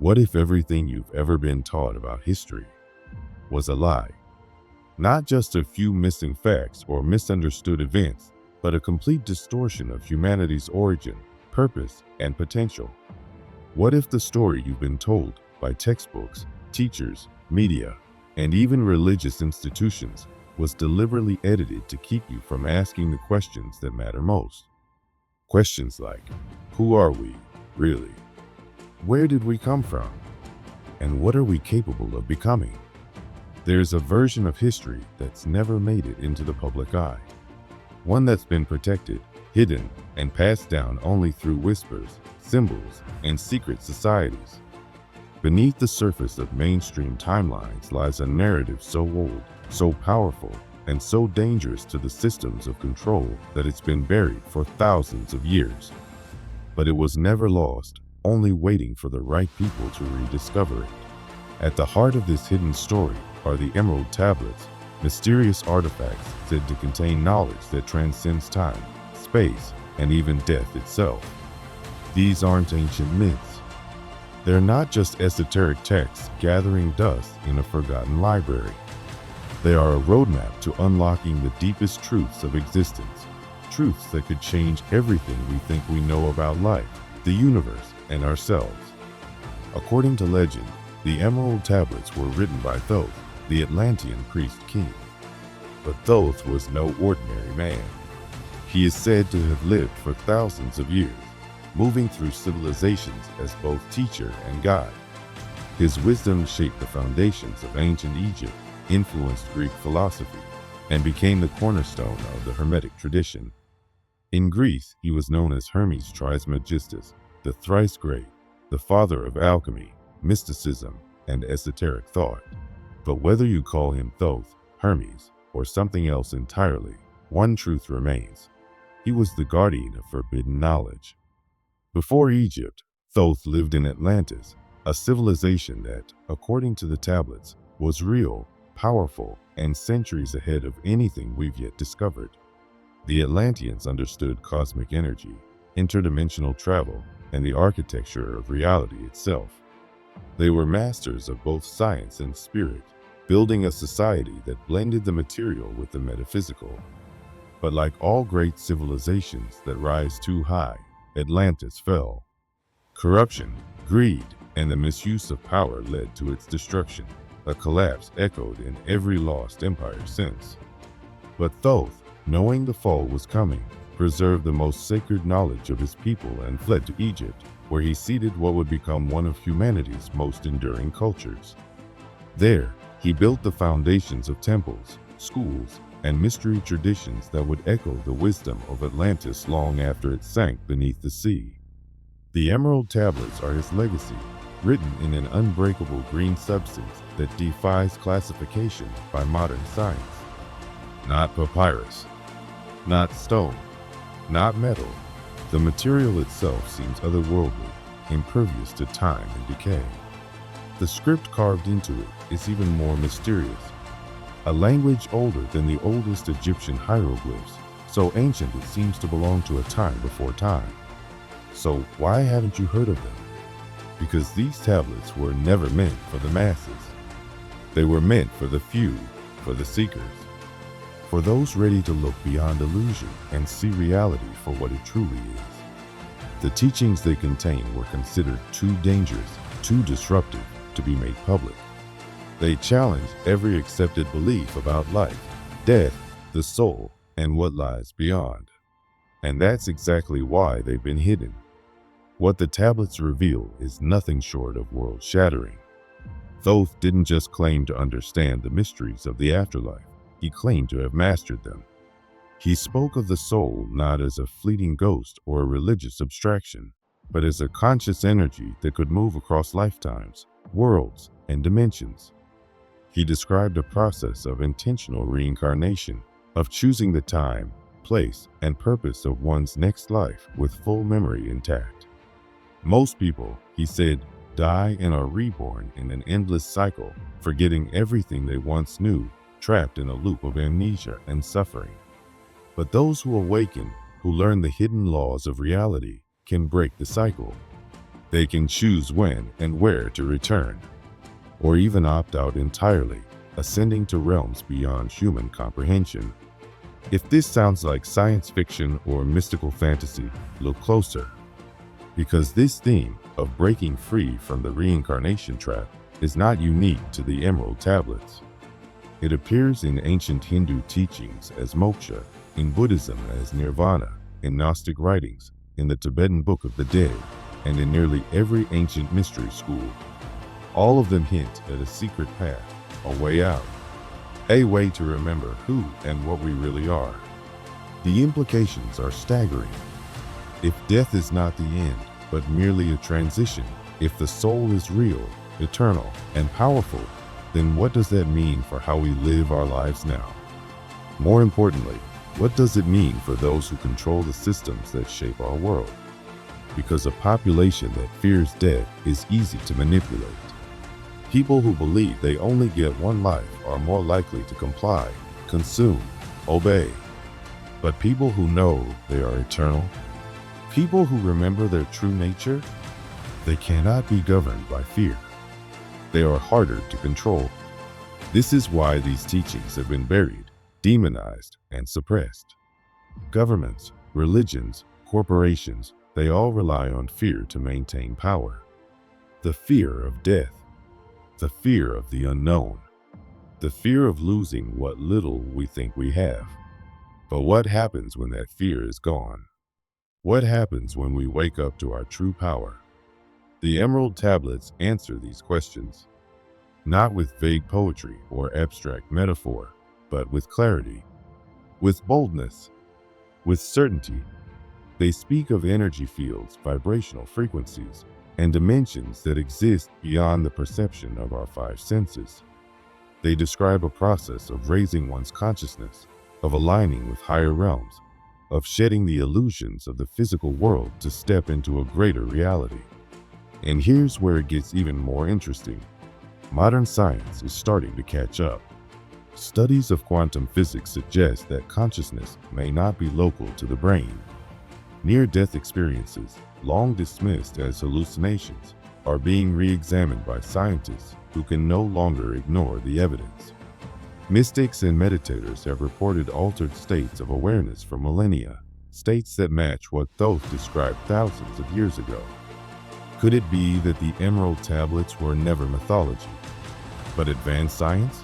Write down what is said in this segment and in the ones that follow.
What if everything you've ever been taught about history was a lie? Not just a few missing facts or misunderstood events, but a complete distortion of humanity's origin, purpose, and potential. What if the story you've been told by textbooks, teachers, media, and even religious institutions was deliberately edited to keep you from asking the questions that matter most? Questions like, who are we, really? Where did we come from? And what are we capable of becoming? There's a version of history that's never made it into the public eye. One that's been protected, hidden, and passed down only through whispers, symbols, and secret societies. Beneath the surface of mainstream timelines lies a narrative so old, so powerful, and so dangerous to the systems of control that it's been buried for thousands of years. But it was never lost, only waiting for the right people to rediscover it. At the heart of this hidden story are the Emerald Tablets, mysterious artifacts said to contain knowledge that transcends time, space, and even death itself. These aren't ancient myths. They're not just esoteric texts gathering dust in a forgotten library. They are a roadmap to unlocking the deepest truths of existence, truths that could change everything we think we know about life, the universe, and ourselves. According to legend, the Emerald Tablets were written by Thoth, the Atlantean priest king. But Thoth was no ordinary man. He is said to have lived for thousands of years, moving through civilizations as both teacher and guide. His wisdom shaped the foundations of ancient Egypt, influenced Greek philosophy, and became the cornerstone of the Hermetic tradition. In Greece, he was known as Hermes Trismegistus, the thrice great, the father of alchemy, mysticism, and esoteric thought. But whether you call him Thoth, Hermes, or something else entirely, one truth remains. He was the guardian of forbidden knowledge. Before Egypt, Thoth lived in Atlantis, a civilization that, according to the tablets, was real, powerful, and centuries ahead of anything we've yet discovered. The Atlanteans understood cosmic energy, interdimensional travel, and the architecture of reality itself. They were masters of both science and spirit, building a society that blended the material with the metaphysical. But like all great civilizations that rise too high, Atlantis fell. Corruption, greed, and the misuse of power led to its destruction, a collapse echoed in every lost empire since. But Thoth, knowing the fall was coming, preserved the most sacred knowledge of his people and fled to Egypt, where he seeded what would become one of humanity's most enduring cultures. There, he built the foundations of temples, schools, and mystery traditions that would echo the wisdom of Atlantis long after it sank beneath the sea. The Emerald Tablets are his legacy, written in an unbreakable green substance that defies classification by modern science. Not papyrus, not stone, not metal. The material itself seems otherworldly, impervious to time and decay. The script carved into it is even more mysterious. A language older than the oldest Egyptian hieroglyphs, so ancient it seems to belong to a time before time. So why haven't you heard of them? Because these tablets were never meant for the masses. They were meant for the few, for the seekers, for those ready to look beyond illusion and see reality for what it truly is. The teachings they contain were considered too dangerous, too disruptive to be made public. They challenge every accepted belief about life, death, the soul, and what lies beyond. And that's exactly why they've been hidden. What the tablets reveal is nothing short of world-shattering. Thoth didn't just claim to understand the mysteries of the afterlife, he claimed to have mastered them. He spoke of the soul not as a fleeting ghost or a religious abstraction, but as a conscious energy that could move across lifetimes, worlds, and dimensions. He described a process of intentional reincarnation, of choosing the time, place, and purpose of one's next life with full memory intact. Most people, he said, die and are reborn in an endless cycle, forgetting everything they once knew, trapped in a loop of amnesia and suffering. But those who awaken, who learn the hidden laws of reality, can break the cycle. They can choose when and where to return, or even opt out entirely, ascending to realms beyond human comprehension. If this sounds like science fiction or mystical fantasy, look closer, because this theme of breaking free from the reincarnation trap is not unique to the Emerald Tablets. It appears in ancient Hindu teachings as moksha, in Buddhism as nirvana, in Gnostic writings, in the Tibetan Book of the Dead, and in nearly every ancient mystery school. All of them hint at a secret path, a way out, a way to remember who and what we really are. The implications are staggering. If death is not the end, but merely a transition, if the soul is real, eternal, and powerful, then what does that mean for how we live our lives now? More importantly, what does it mean for those who control the systems that shape our world? Because a population that fears death is easy to manipulate. People who believe they only get one life are more likely to comply, consume, obey. But people who know they are eternal, people who remember their true nature, they cannot be governed by fear. They are harder to control. This is why these teachings have been buried, demonized, and suppressed. Governments, religions, corporations, they all rely on fear to maintain power. The fear of death, the fear of the unknown, the fear of losing what little we think we have. But what happens when that fear is gone? What happens when we wake up to our true power? The Emerald Tablets answer these questions, not with vague poetry or abstract metaphor, but with clarity, with boldness, with certainty. They speak of energy fields, vibrational frequencies, and dimensions that exist beyond the perception of our five senses. They describe a process of raising one's consciousness, of aligning with higher realms, of shedding the illusions of the physical world to step into a greater reality. And here's where it gets even more interesting. Modern science is starting to catch up. Studies of quantum physics suggest that consciousness may not be local to the brain. Near-death experiences, long dismissed as hallucinations, are being re-examined by scientists who can no longer ignore the evidence. Mystics and meditators have reported altered states of awareness for millennia, states that match what Thoth described thousands of years ago. Could it be that the Emerald Tablets were never mythology, but advanced science?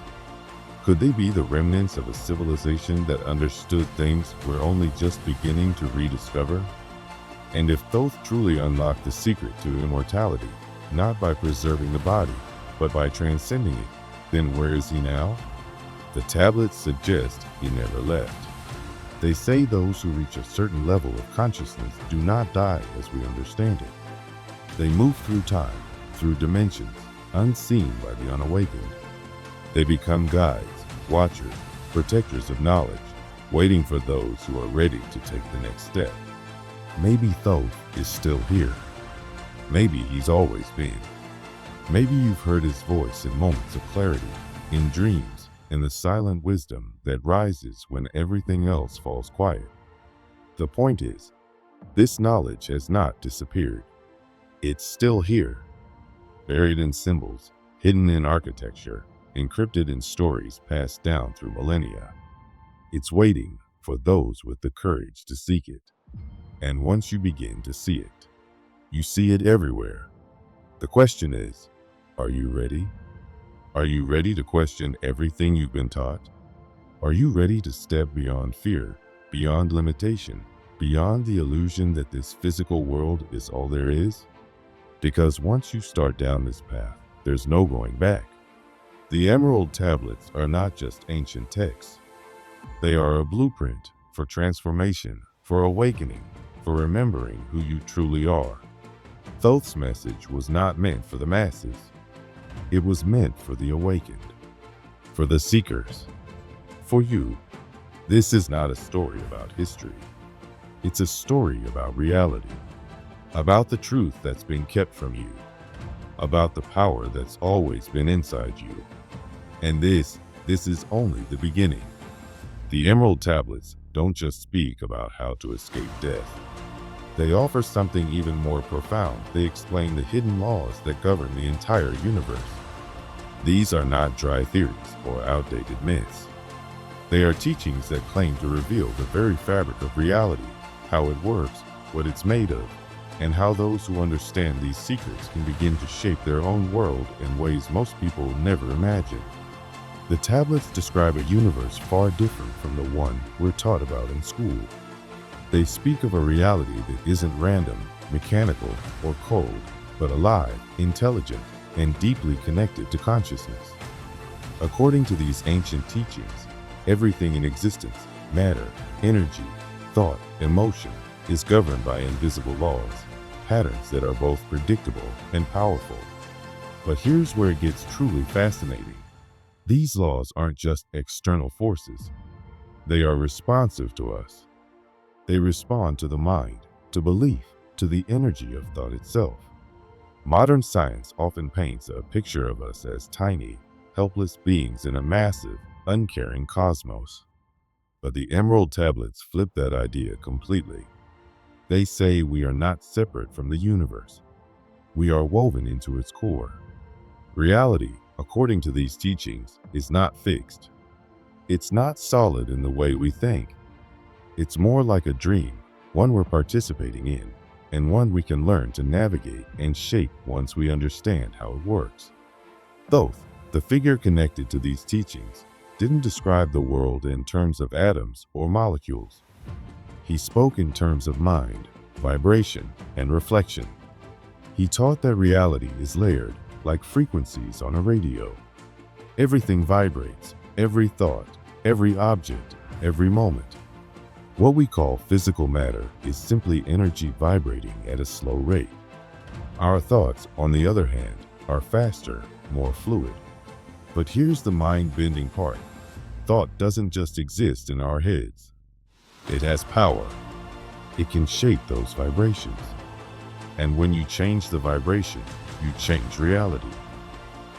Could they be the remnants of a civilization that understood things we're only just beginning to rediscover? And if Thoth truly unlocked the secret to immortality, not by preserving the body, but by transcending it, then where is he now? The tablets suggest he never left. They say those who reach a certain level of consciousness do not die as we understand it. They move through time, through dimensions, unseen by the unawakened. They become guides, watchers, protectors of knowledge, waiting for those who are ready to take the next step. Maybe Thoth is still here. Maybe he's always been. Maybe you've heard his voice in moments of clarity, in dreams, in the silent wisdom that rises when everything else falls quiet. The point is, this knowledge has not disappeared. It's still here, buried in symbols, hidden in architecture, encrypted in stories passed down through millennia. It's waiting for those with the courage to seek it. And once you begin to see it, you see it everywhere. The question is, are you ready? Are you ready to question everything you've been taught? Are you ready to step beyond fear, beyond limitation, beyond the illusion that this physical world is all there is? Because once you start down this path, there's no going back. The Emerald Tablets are not just ancient texts. They are a blueprint for transformation, for awakening, for remembering who you truly are. Thoth's message was not meant for the masses. It was meant for the awakened, for the seekers, for you. This is not a story about history. It's a story about reality, about the truth that's been kept from you, about the power that's always been inside you. And this is only the beginning. The Emerald Tablets don't just speak about how to escape death. They offer something even more profound. They explain the hidden laws that govern the entire universe. These are not dry theories or outdated myths. They are teachings that claim to reveal the very fabric of reality, how it works, what it's made of, and how those who understand these secrets can begin to shape their own world in ways most people never imagined. The tablets describe a universe far different from the one we're taught about in school. They speak of a reality that isn't random, mechanical, or cold, but alive, intelligent, and deeply connected to consciousness. According to these ancient teachings, everything in existence, matter, energy, thought, emotion, is governed by invisible laws, patterns that are both predictable and powerful. But here's where it gets truly fascinating. These laws aren't just external forces. They are responsive to us. They respond to the mind, to belief, to the energy of thought itself. Modern science often paints a picture of us as tiny, helpless beings in a massive, uncaring cosmos. But the Emerald Tablets flip that idea completely. They say we are not separate from the universe. We are woven into its core. Reality, according to these teachings, is not fixed. It's not solid in the way we think. It's more like a dream, one we're participating in, and one we can learn to navigate and shape once we understand how it works. Thoth, the figure connected to these teachings, didn't describe the world in terms of atoms or molecules. He spoke in terms of mind, vibration, and reflection. He taught that reality is layered, like frequencies on a radio. Everything vibrates, every thought, every object, every moment. What we call physical matter is simply energy vibrating at a slow rate. Our thoughts, on the other hand, are faster, more fluid. But here's the mind-bending part. Thought doesn't just exist in our heads. It has power. It can shape those vibrations. And when you change the vibration, you change reality.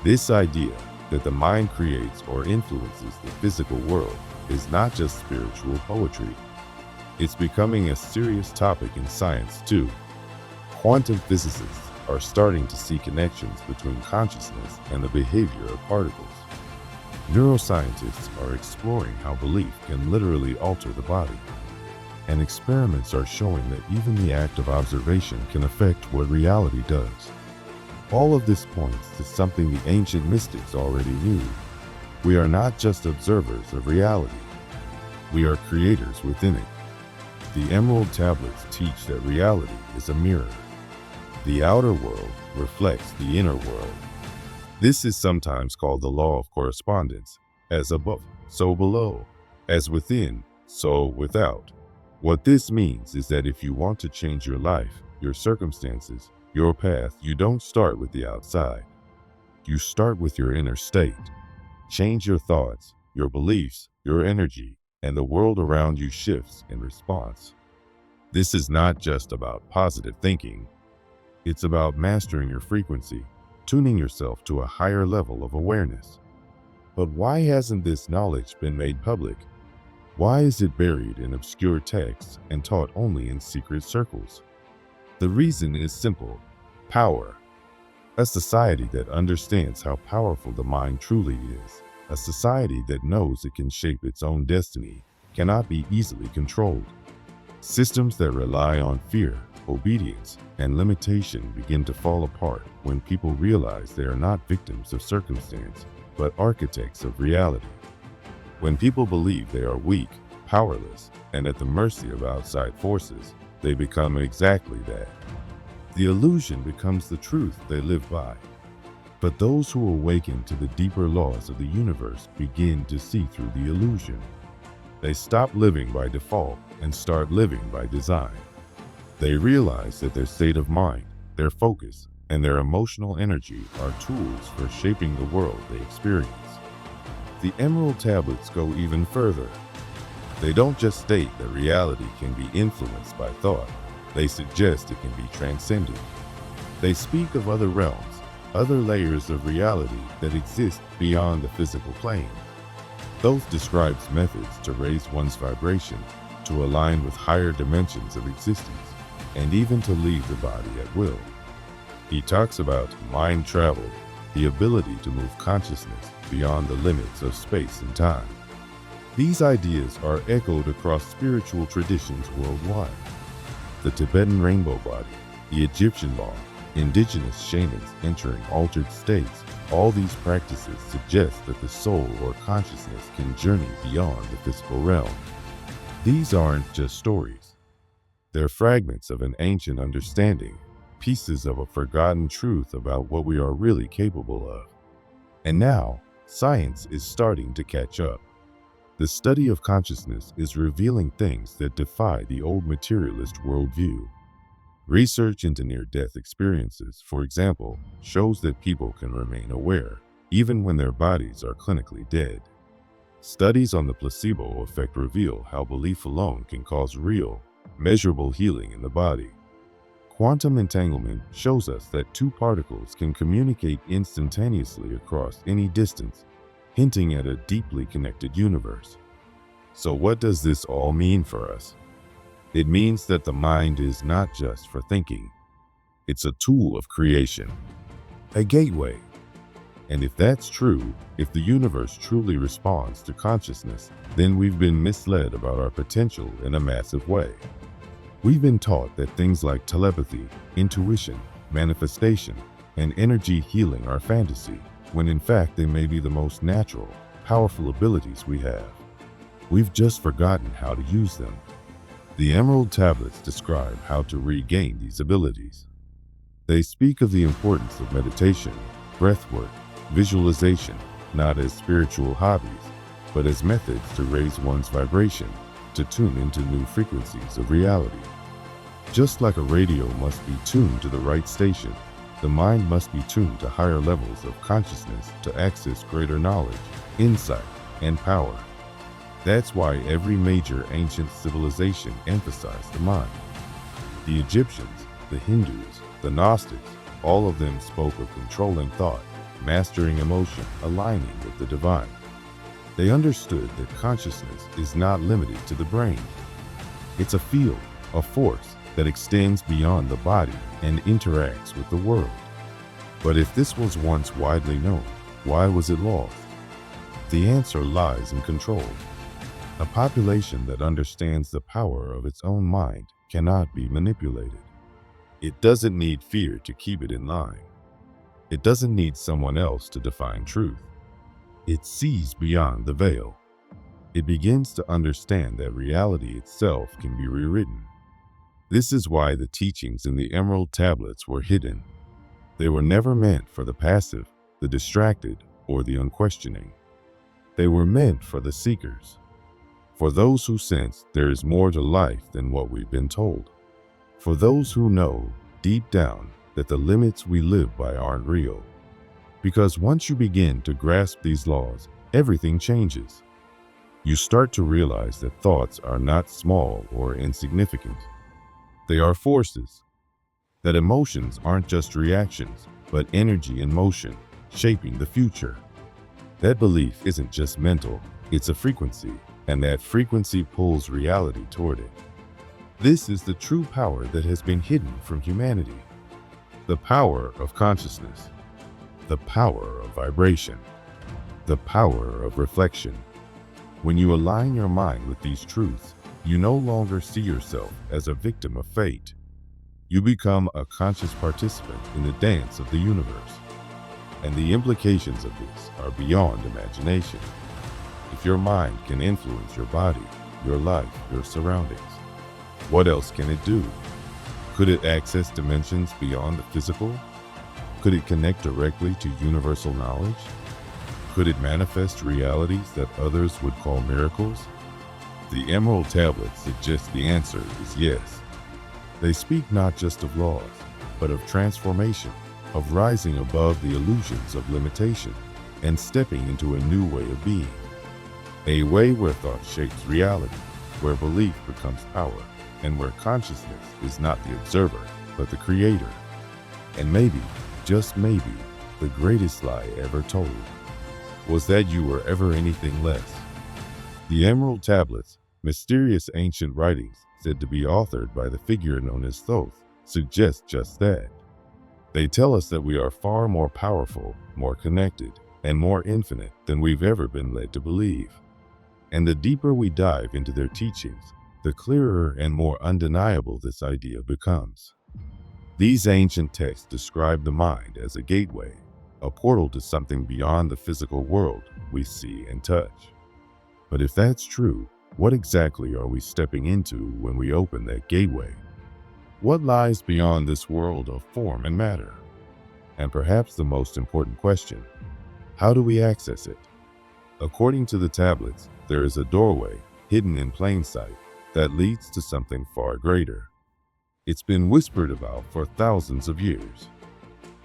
This idea that the mind creates or influences the physical world is not just spiritual poetry. It's becoming a serious topic in science too. Quantum physicists are starting to see connections between consciousness and the behavior of particles. Neuroscientists are exploring how belief can literally alter the body. And experiments are showing that even the act of observation can affect what reality does. All of this points to something the ancient mystics already knew. We are not just observers of reality. We are creators within it. The Emerald Tablets teach that reality is a mirror. The outer world reflects the inner world. This is sometimes called the law of correspondence. As above, so below. As within, so without. What this means is that if you want to change your life, your circumstances, your path, you don't start with the outside. You start with your inner state. Change your thoughts, your beliefs, your energy, and the world around you shifts in response. This is not just about positive thinking. It's about mastering your frequency, tuning yourself to a higher level of awareness. But why hasn't this knowledge been made public? Why is it buried in obscure texts and taught only in secret circles? The reason is simple: power. A society that understands how powerful the mind truly is, a society that knows it can shape its own destiny, cannot be easily controlled. Systems that rely on fear, obedience, and limitation begin to fall apart when people realize they are not victims of circumstance, but architects of reality. When people believe they are weak, powerless, and at the mercy of outside forces, they become exactly that. The illusion becomes the truth they live by. But those who awaken to the deeper laws of the universe begin to see through the illusion. They stop living by default and start living by design. They realize that their state of mind, their focus, and their emotional energy are tools for shaping the world they experience. The Emerald Tablets go even further. They don't just state that reality can be influenced by thought. They suggest it can be transcended. They speak of other realms, other layers of reality that exist beyond the physical plane. Thoth describes methods to raise one's vibration to align with higher dimensions of existence. and even to leave the body at will. He talks about mind travel, the ability to move consciousness beyond the limits of space and time. These ideas are echoed across spiritual traditions worldwide. The Tibetan rainbow body, the Egyptian law, indigenous shamans entering altered states, all these practices suggest that the soul or consciousness can journey beyond the physical realm. These aren't just stories. They're fragments of an ancient understanding, pieces of a forgotten truth about what we are really capable of. And now, science is starting to catch up. The study of consciousness is revealing things that defy the old materialist worldview. Research into near-death experiences, for example, shows that people can remain aware, even when their bodies are clinically dead. Studies on the placebo effect reveal how belief alone can cause real, measurable healing in the body. Quantum entanglement shows us that two particles can communicate instantaneously across any distance, hinting at a deeply connected universe. So what does this all mean for us? It means that the mind is not just for thinking. It's a tool of creation, a gateway. And if that's true, if the universe truly responds to consciousness, then we've been misled about our potential in a massive way. We've been taught that things like telepathy, intuition, manifestation, and energy healing are fantasy, when in fact they may be the most natural, powerful abilities we have. We've just forgotten how to use them. The Emerald Tablets describe how to regain these abilities. They speak of the importance of meditation, breathwork, visualization, not as spiritual hobbies, but as methods to raise one's vibration, to tune into new frequencies of reality. Just like a radio must be tuned to the right station, the mind must be tuned to higher levels of consciousness to access greater knowledge, insight, and power. That's why every major ancient civilization emphasized the mind. The Egyptians, the Hindus, the Gnostics, all of them spoke of controlling thought, mastering emotion, aligning with the divine. They understood that consciousness is not limited to the brain. It's a field, a force that extends beyond the body and interacts with the world. But if this was once widely known, why was it lost? The answer lies in control. A population that understands the power of its own mind cannot be manipulated. It doesn't need fear to keep it in line. It doesn't need someone else to define truth. It sees beyond the veil. It begins to understand that reality itself can be rewritten. This is why the teachings in the Emerald Tablets were hidden. They were never meant for the passive, the distracted, or the unquestioning. They were meant for the seekers, for those who sense there is more to life than what we've been told, for those who know, deep down, that the limits we live by aren't real. Because once you begin to grasp these laws, everything changes. You start to realize that thoughts are not small or insignificant. They are forces. That emotions aren't just reactions, but energy in motion, shaping the future. That belief isn't just mental, it's a frequency, and that frequency pulls reality toward it. This is the true power that has been hidden from humanity. The power of consciousness. The power of vibration. The power of reflection. When you align your mind with these truths, you no longer see yourself as a victim of fate. You become a conscious participant in the dance of the universe. And the implications of this are beyond imagination. If your mind can influence your body, your life, your surroundings, what else can it do? Could it access dimensions beyond the physical? Could it connect directly to universal knowledge? Could it manifest realities that others would call miracles? The Emerald Tablets suggest the answer is yes. They speak not just of laws, but of transformation, of rising above the illusions of limitation and stepping into a new way of being. A way where thought shapes reality, where belief becomes power, and where consciousness is not the observer, but the creator. And maybe, just maybe, the greatest lie ever told was that you were ever anything less. The Emerald Tablets, mysterious ancient writings, said to be authored by the figure known as Thoth, suggest just that. They tell us that we are far more powerful, more connected, and more infinite than we've ever been led to believe. And the deeper we dive into their teachings, the clearer and more undeniable this idea becomes. These ancient texts describe the mind as a gateway, a portal to something beyond the physical world we see and touch. But if that's true, what exactly are we stepping into when we open that gateway? What lies beyond this world of form and matter? And perhaps the most important question, how do we access it? According to the tablets, there is a doorway, hidden in plain sight, that leads to something far greater. It's been whispered about for thousands of years.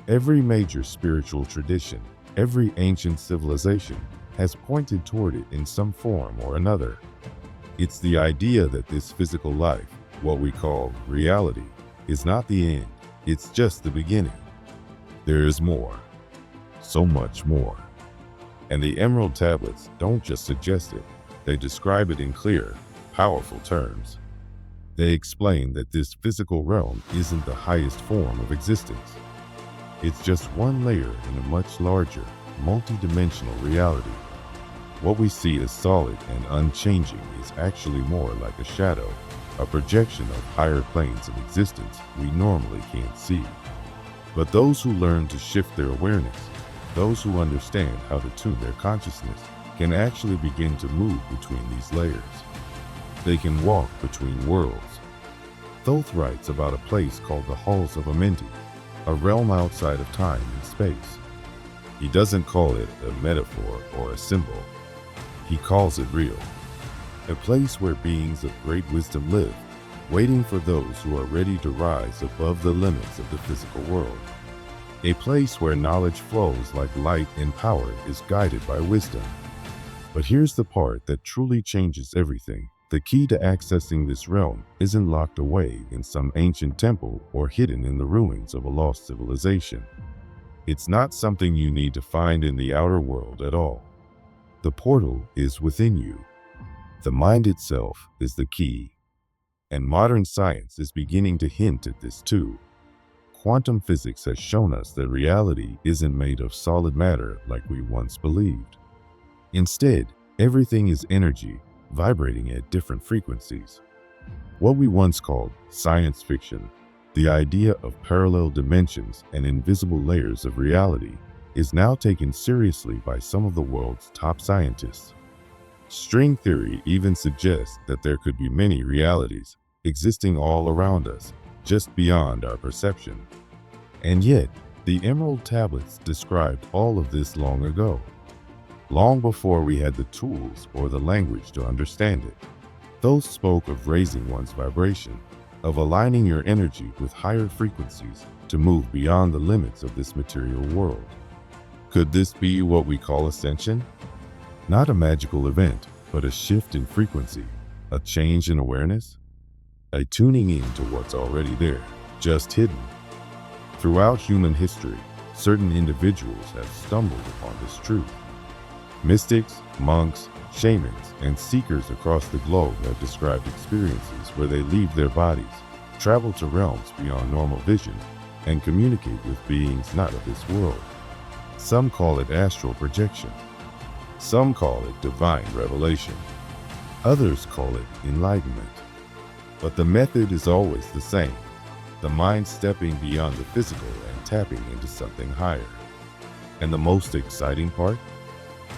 Every major spiritual tradition, every ancient civilization has pointed toward it in some form or another. It's the idea that this physical life, what we call reality, is not the end, it's just the beginning. There is more, so much more. And the Emerald Tablets don't just suggest it, they describe it in clear, powerful terms. They explain that this physical realm isn't the highest form of existence. It's just one layer in a much larger, multi-dimensional reality. What we see as solid and unchanging is actually more like a shadow, a projection of higher planes of existence we normally can't see. But those who learn to shift their awareness, those who understand how to tune their consciousness, can actually begin to move between these layers. They can walk between worlds. Thoth writes about a place called the Halls of Amenti, a realm outside of time and space. He doesn't call it a metaphor or a symbol. He calls it real. A place where beings of great wisdom live, waiting for those who are ready to rise above the limits of the physical world. A place where knowledge flows like light and power is guided by wisdom. But here's the part that truly changes everything. The key to accessing this realm isn't locked away in some ancient temple or hidden in the ruins of a lost civilization. It's not something you need to find in the outer world at all. The portal is within you. The mind itself is the key. And modern science is beginning to hint at this too. Quantum physics has shown us that reality isn't made of solid matter like we once believed. Instead, everything is energy, vibrating at different frequencies. What we once called science fiction, the idea of parallel dimensions and invisible layers of reality, is now taken seriously by some of the world's top scientists. String theory even suggests that there could be many realities existing all around us, just beyond our perception. And yet, the Emerald Tablets described all of this long ago, long before we had the tools or the language to understand it. Those spoke of raising one's vibration, of aligning your energy with higher frequencies to move beyond the limits of this material world. Could this be what we call ascension? Not a magical event, but a shift in frequency, a change in awareness, a tuning in to what's already there, just hidden. Throughout human history, certain individuals have stumbled upon this truth. Mystics, monks, shamans, and seekers across the globe have described experiences where they leave their bodies, travel to realms beyond normal vision, and communicate with beings not of this world. Some call it astral projection. Some call it divine revelation. Others call it enlightenment. But the method is always the same, the mind stepping beyond the physical and tapping into something higher. And the most exciting part?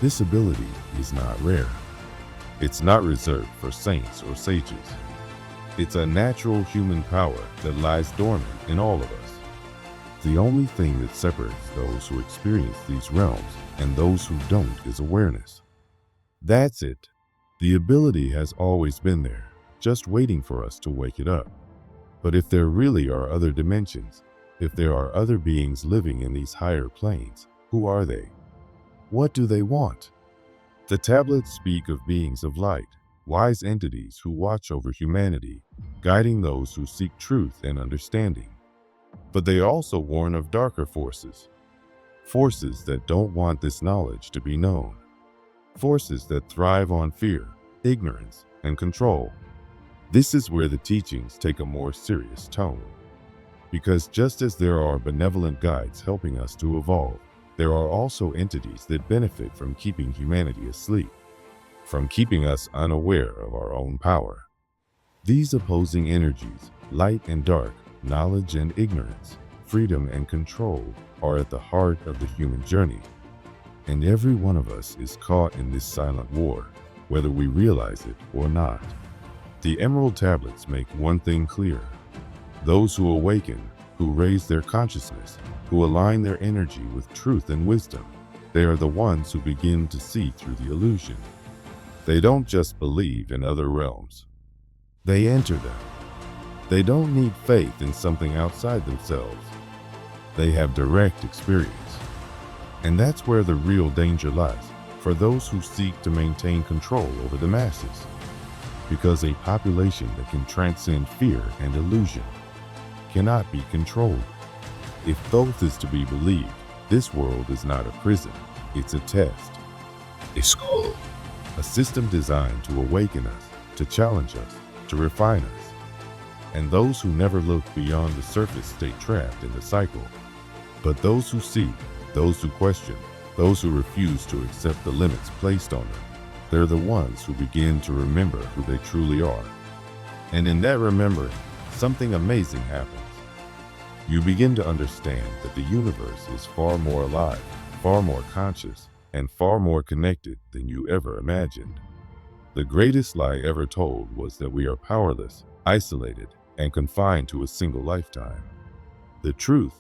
This ability is not rare. It's not reserved for saints or sages. It's a natural human power that lies dormant in all of us. The only thing that separates those who experience these realms and those who don't is awareness. That's it. The ability has always been there, just waiting for us to wake it up. But if there really are other dimensions, if there are other beings living in these higher planes, who are they? What do they want? The tablets speak of beings of light, wise entities who watch over humanity, guiding those who seek truth and understanding. But they also warn of darker forces, forces that don't want this knowledge to be known, forces that thrive on fear, ignorance, and control. This is where the teachings take a more serious tone. Because just as there are benevolent guides helping us to evolve, there are also entities that benefit from keeping humanity asleep, from keeping us unaware of our own power. These opposing energies, light and dark, knowledge and ignorance, freedom and control, are at the heart of the human journey. And every one of us is caught in this silent war, whether we realize it or not. The Emerald Tablets make one thing clear. Those who awaken, who raise their consciousness, who align their energy with truth and wisdom, they are the ones who begin to see through the illusion. They don't just believe in other realms. They enter them. They don't need faith in something outside themselves. They have direct experience. And that's where the real danger lies for those who seek to maintain control over the masses. Because a population that can transcend fear and illusion cannot be controlled. If both is to be believed, this world is not a prison, it's a test, a school, a system designed to awaken us, to challenge us, to refine us. And those who never look beyond the surface stay trapped in the cycle. But those who see, those who question, those who refuse to accept the limits placed on them, they're the ones who begin to remember who they truly are. And in that remembering, something amazing happens. You begin to understand that the universe is far more alive, far more conscious, and far more connected than you ever imagined. The greatest lie ever told was that we are powerless, isolated, and confined to a single lifetime. The truth,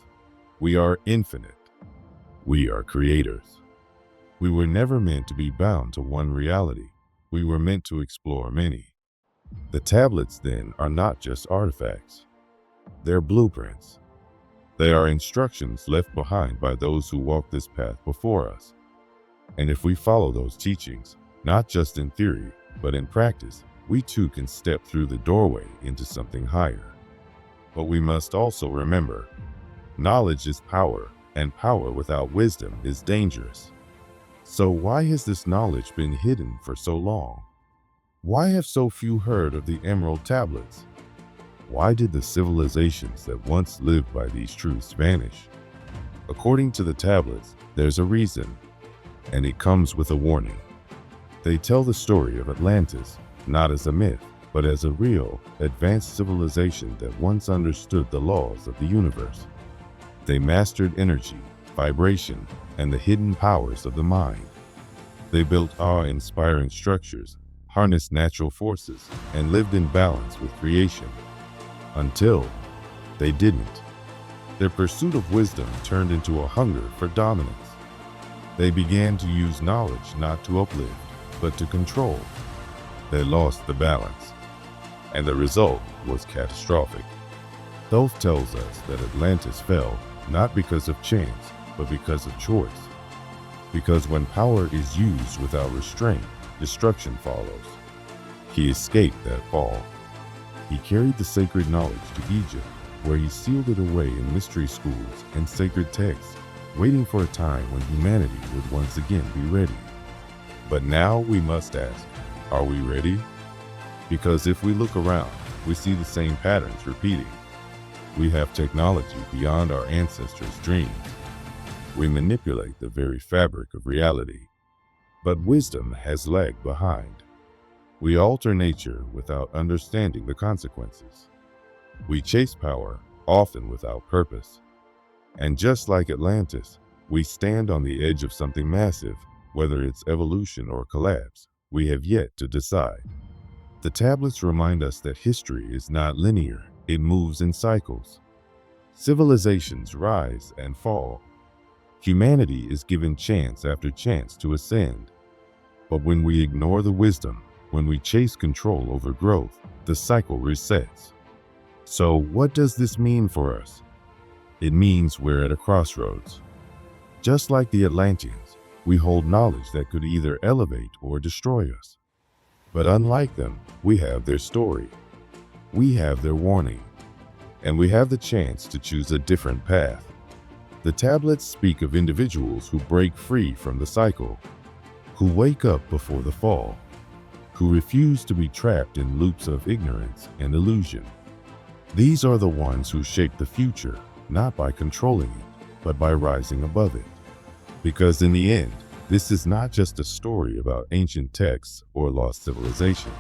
we are infinite. We are creators. We were never meant to be bound to one reality. We were meant to explore many. The tablets, then, are not just artifacts. They're blueprints. They are instructions left behind by those who walk this path before us. And if we follow those teachings, not just in theory, but in practice, we too can step through the doorway into something higher. But we must also remember, knowledge is power, and power without wisdom is dangerous. So why has this knowledge been hidden for so long? Why have so few heard of the Emerald Tablets? Why did the civilizations that once lived by these truths vanish? According to the tablets, there's a reason, and it comes with a warning. They tell the story of Atlantis, not as a myth, but as a real, advanced civilization that once understood the laws of the universe. They mastered energy, vibration, and the hidden powers of the mind. They built awe-inspiring structures, harnessed natural forces, and lived in balance with creation. Until they didn't. Their pursuit of wisdom turned into a hunger for dominance. They began to use knowledge not to uplift, but to control. They lost the balance, and the result was catastrophic. Thoth tells us that Atlantis fell not because of chance, but because of choice. Because when power is used without restraint, destruction follows. He escaped that fall. He carried the sacred knowledge to Egypt, where he sealed it away in mystery schools and sacred texts, waiting for a time when humanity would once again be ready. But now we must ask, are we ready? Because if we look around, we see the same patterns repeating. We have technology beyond our ancestors' dreams. We manipulate the very fabric of reality. But wisdom has lagged behind. We alter nature without understanding the consequences. We chase power, often without purpose. And just like Atlantis, we stand on the edge of something massive, whether it's evolution or collapse. We have yet to decide. The tablets remind us that history is not linear, it moves in cycles. Civilizations rise and fall. Humanity is given chance after chance to ascend. But when we ignore the wisdom, when we chase control over growth, the cycle resets. So what does this mean for us? It means we're at a crossroads. Just like the Atlanteans, we hold knowledge that could either elevate or destroy us. But unlike them, we have their story. We have their warning. And we have the chance to choose a different path. The tablets speak of individuals who break free from the cycle, who wake up before the fall, who refuse to be trapped in loops of ignorance and illusion. These are the ones who shape the future, not by controlling it, but by rising above it. Because in the end, this is not just a story about ancient texts or lost civilizations.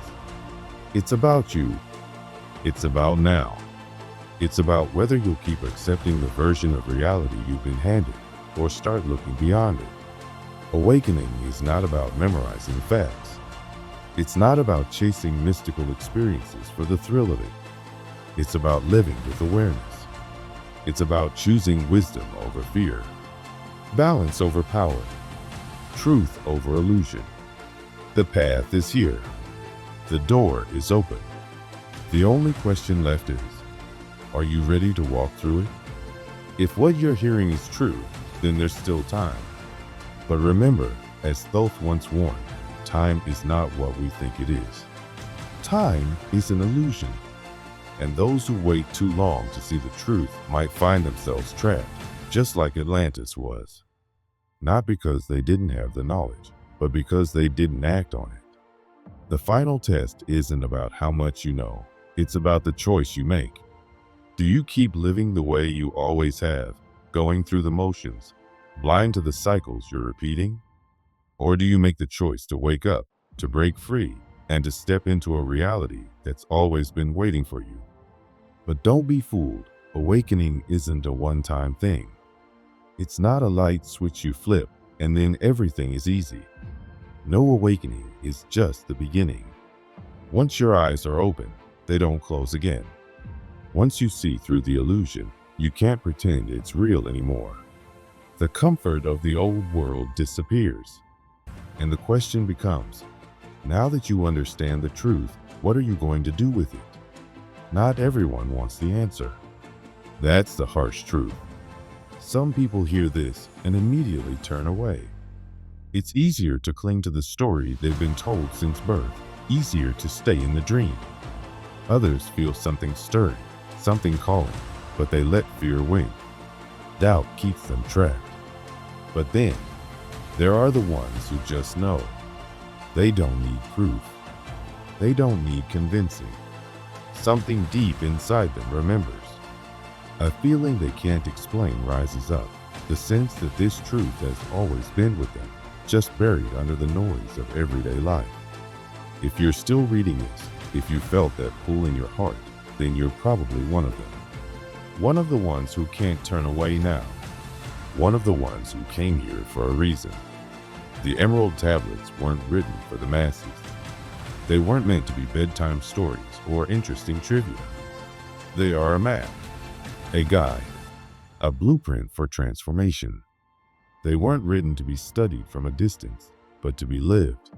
It's about you. It's about now. It's about whether you'll keep accepting the version of reality you've been handed or start looking beyond it. Awakening is not about memorizing facts. It's not about chasing mystical experiences for the thrill of it. It's about living with awareness. It's about choosing wisdom over fear, balance over power, truth over illusion. The path is here. The door is open. The only question left is, are you ready to walk through it? If what you're hearing is true, then there's still time. But remember, as Thoth once warned, time is not what we think it is. Time is an illusion, and those who wait too long to see the truth might find themselves trapped, just like Atlantis was. Not because they didn't have the knowledge, but because they didn't act on it. The final test isn't about how much you know, it's about the choice you make. Do you keep living the way you always have, going through the motions, blind to the cycles you're repeating? Or do you make the choice to wake up, to break free, and to step into a reality that's always been waiting for you? But don't be fooled. Awakening isn't a one-time thing. It's not a light switch you flip and then everything is easy. No awakening is just the beginning. Once your eyes are open, they don't close again. Once you see through the illusion, you can't pretend it's real anymore. The comfort of the old world disappears. And the question becomes, now that you understand the truth, what are you going to do with it? Not everyone wants the answer. That's the harsh truth. Some people hear this and immediately turn away. It's easier to cling to the story they've been told since birth, easier to stay in the dream. Others feel something stirring, something calling, but they let fear win. Doubt keeps them trapped. But then, there are the ones who just know. They don't need proof. They don't need convincing. Something deep inside them remembers. A feeling they can't explain rises up, the sense that this truth has always been with them, just buried under the noise of everyday life. If you're still reading this, if you felt that pull in your heart, then you're probably one of them. One of the ones who can't turn away now. One of the ones who came here for a reason. The Emerald Tablets weren't written for the masses. They weren't meant to be bedtime stories or interesting trivia. They are a map, a guide, a blueprint for transformation. They weren't written to be studied from a distance, but to be lived.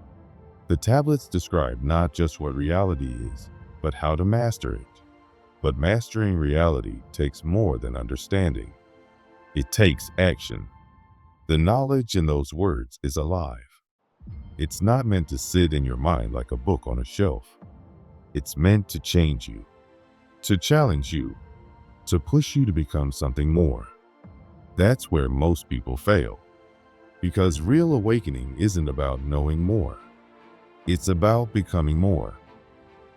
The tablets describe not just what reality is, but how to master it. But mastering reality takes more than understanding. It takes action. The knowledge in those words is alive. It's not meant to sit in your mind like a book on a shelf. It's meant to change you, to challenge you, to push you to become something more. That's where most people fail. Because real awakening isn't about knowing more. It's about becoming more.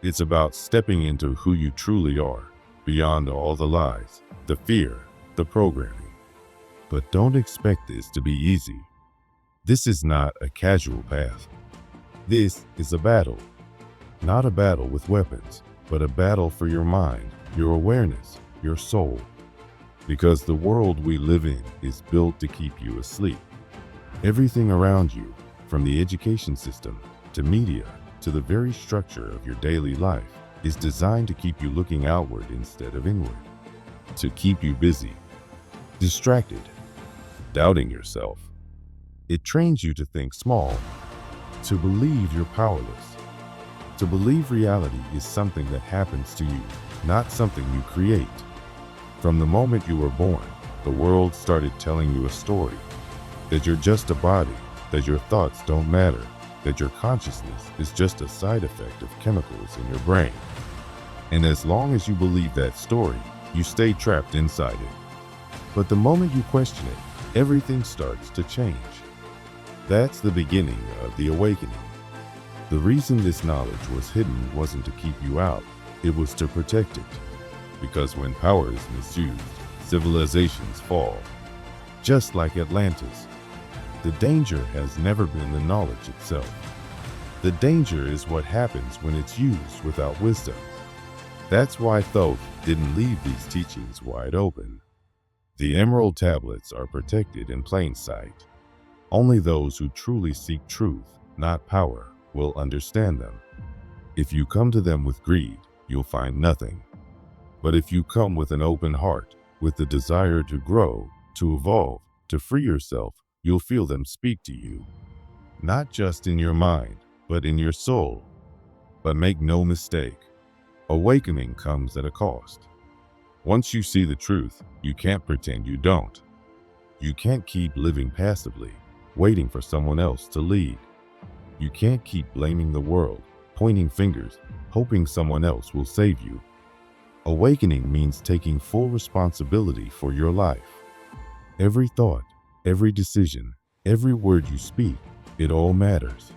It's about stepping into who you truly are, beyond all the lies, the fear, the programming. But don't expect this to be easy. This is not a casual path. This is a battle. Not a battle with weapons, but a battle for your mind, your awareness, your soul. Because the world we live in is built to keep you asleep. Everything around you, from the education system to media to the very structure of your daily life, is designed to keep you looking outward instead of inward. To keep you busy, distracted, doubting yourself. It trains you to think small, to believe you're powerless, to believe reality is something that happens to you, not something you create. From the moment you were born, the world started telling you a story, that you're just a body, that your thoughts don't matter, that your consciousness is just a side effect of chemicals in your brain. And as long as you believe that story, you stay trapped inside it. But the moment you question it, everything starts to change. That's the beginning of the awakening. The reason this knowledge was hidden wasn't to keep you out, it was to protect it. Because when power is misused, civilizations fall. Just like Atlantis. The danger has never been the knowledge itself. The danger is what happens when it's used without wisdom. That's why Thoth didn't leave these teachings wide open. The Emerald Tablets are protected in plain sight. Only those who truly seek truth, not power, will understand them. If you come to them with greed, you'll find nothing. But if you come with an open heart, with the desire to grow, to evolve, to free yourself, you'll feel them speak to you. Not just in your mind, but in your soul. But make no mistake, awakening comes at a cost. Once you see the truth, you can't pretend you don't. You can't keep living passively, waiting for someone else to lead. You can't keep blaming the world, pointing fingers, hoping someone else will save you. Awakening means taking full responsibility for your life. Every thought, every decision, every word you speak, it all matters.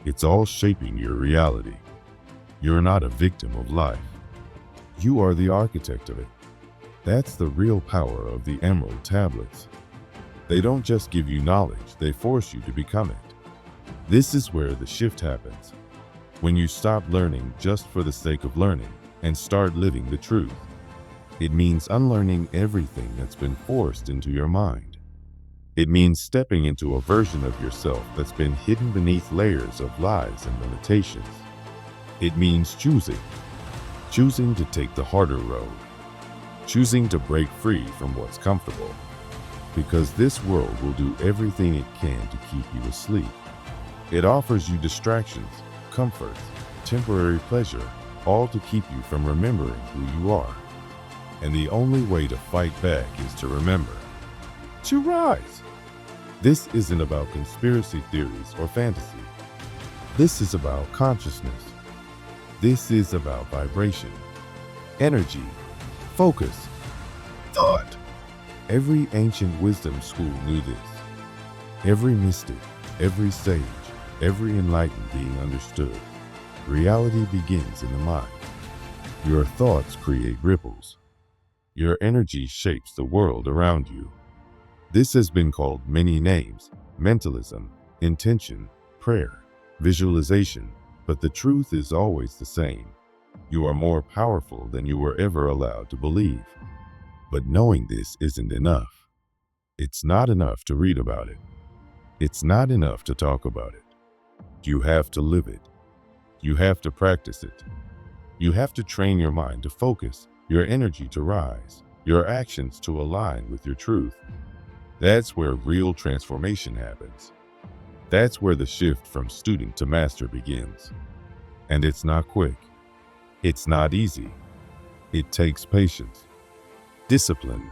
It's all shaping your reality. You're not a victim of life. You are the architect of it. That's the real power of the Emerald Tablets. They don't just give you knowledge, they force you to become it. This is where the shift happens. When you stop learning just for the sake of learning and start living the truth. It means unlearning everything that's been forced into your mind. It means stepping into a version of yourself that's been hidden beneath layers of lies and limitations. It means choosing to take the harder road, choosing to break free from what's comfortable, because this world will do everything it can to keep you asleep. It offers you distractions, comforts, temporary pleasure, all to keep you from remembering who you are. And the only way to fight back is to remember, to rise. This isn't about conspiracy theories or fantasy. This is about consciousness. This is about vibration, energy, focus, thought. Every ancient wisdom school knew this. Every mystic, every sage, every enlightened being understood. Reality begins in the mind. Your thoughts create ripples. Your energy shapes the world around you. This has been called many names: mentalism, intention, prayer, visualization, but the truth is always the same. You are more powerful than you were ever allowed to believe. But knowing this isn't enough. It's not enough to read about it. It's not enough to talk about it. You have to live it. You have to practice it. You have to train your mind to focus, your energy to rise, your actions to align with your truth. That's where real transformation happens. That's where the shift from student to master begins. And it's not quick. It's not easy. It takes patience, discipline,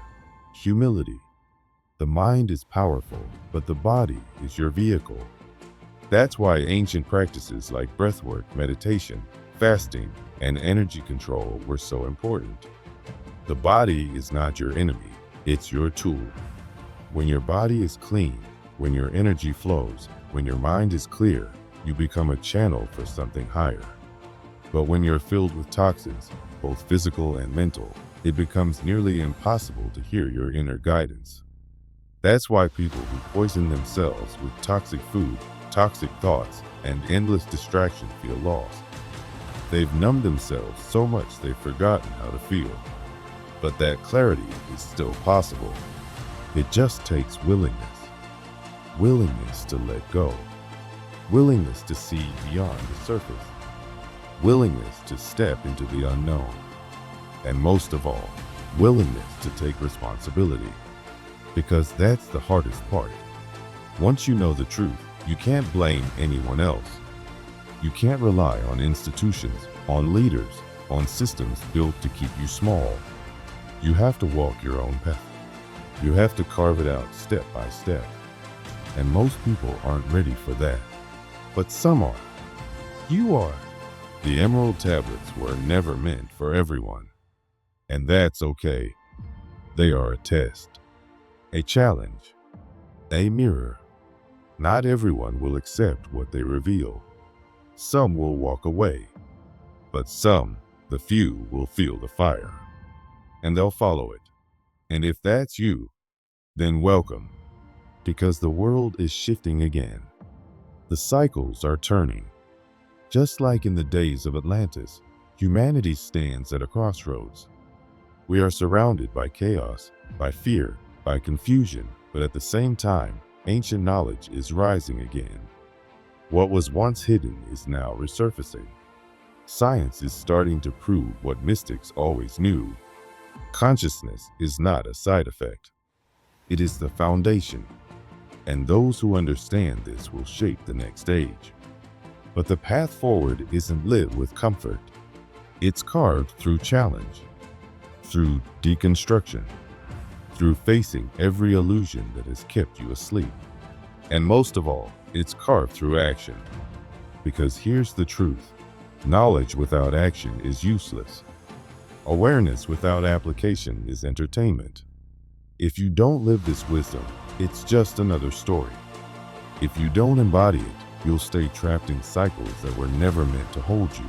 humility. The mind is powerful, but the body is your vehicle. That's why ancient practices like breathwork, meditation, fasting, and energy control were so important. The body is not your enemy, it's your tool. When your body is clean, when your energy flows, when your mind is clear, you become a channel for something higher. But when you're filled with toxins, both physical and mental, it becomes nearly impossible to hear your inner guidance. That's why people who poison themselves with toxic food, toxic thoughts, and endless distraction feel lost. They've numbed themselves so much they've forgotten how to feel. But that clarity is still possible. It just takes willingness. Willingness to let go. Willingness to see beyond the surface. Willingness to step into the unknown. And most of all, willingness to take responsibility. Because that's the hardest part. Once you know the truth, you can't blame anyone else. You can't rely on institutions, on leaders, on systems built to keep you small. You have to walk your own path. You have to carve it out step by step. And most people aren't ready for that. But some are. You are. The Emerald Tablets were never meant for everyone. And that's okay. They are a test, a challenge, a mirror. Not everyone will accept what they reveal. Some will walk away, but some, the few, will feel the fire, and they'll follow it. And if that's you, then welcome, because the world is shifting again. The cycles are turning. Just like in the days of Atlantis, humanity stands at a crossroads. We are surrounded by chaos, by fear, by confusion, but at the same time, ancient knowledge is rising again. What was once hidden is now resurfacing. Science is starting to prove what mystics always knew. Consciousness is not a side effect. It is the foundation, and those who understand this will shape the next stage. But the path forward isn't lit with comfort. It's carved through challenge, through deconstruction, through facing every illusion that has kept you asleep. And most of all, it's carved through action. Because here's the truth. Knowledge without action is useless. Awareness without application is entertainment. If you don't live this wisdom, it's just another story. If you don't embody it, you'll stay trapped in cycles that were never meant to hold you.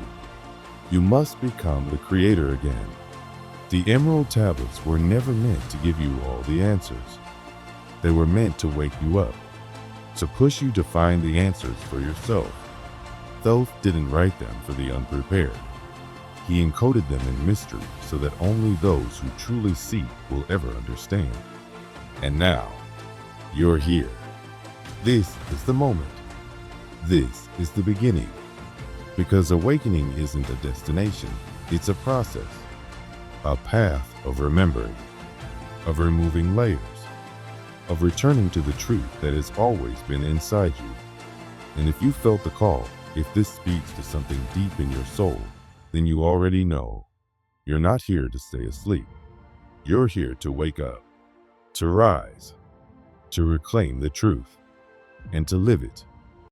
You must become the creator again. The Emerald Tablets were never meant to give you all the answers. They were meant to wake you up, to push you to find the answers for yourself. Thoth didn't write them for the unprepared. He encoded them in mystery so that only those who truly seek will ever understand. And now, you're here. This is the moment. This is the beginning. Because awakening isn't a destination, it's a process. A path of remembering, of removing layers, of returning to the truth that has always been inside you. And if you felt the call, if this speaks to something deep in your soul, then you already know. You're not here to stay asleep. You're here to wake up, to rise, to reclaim the truth, and to live it.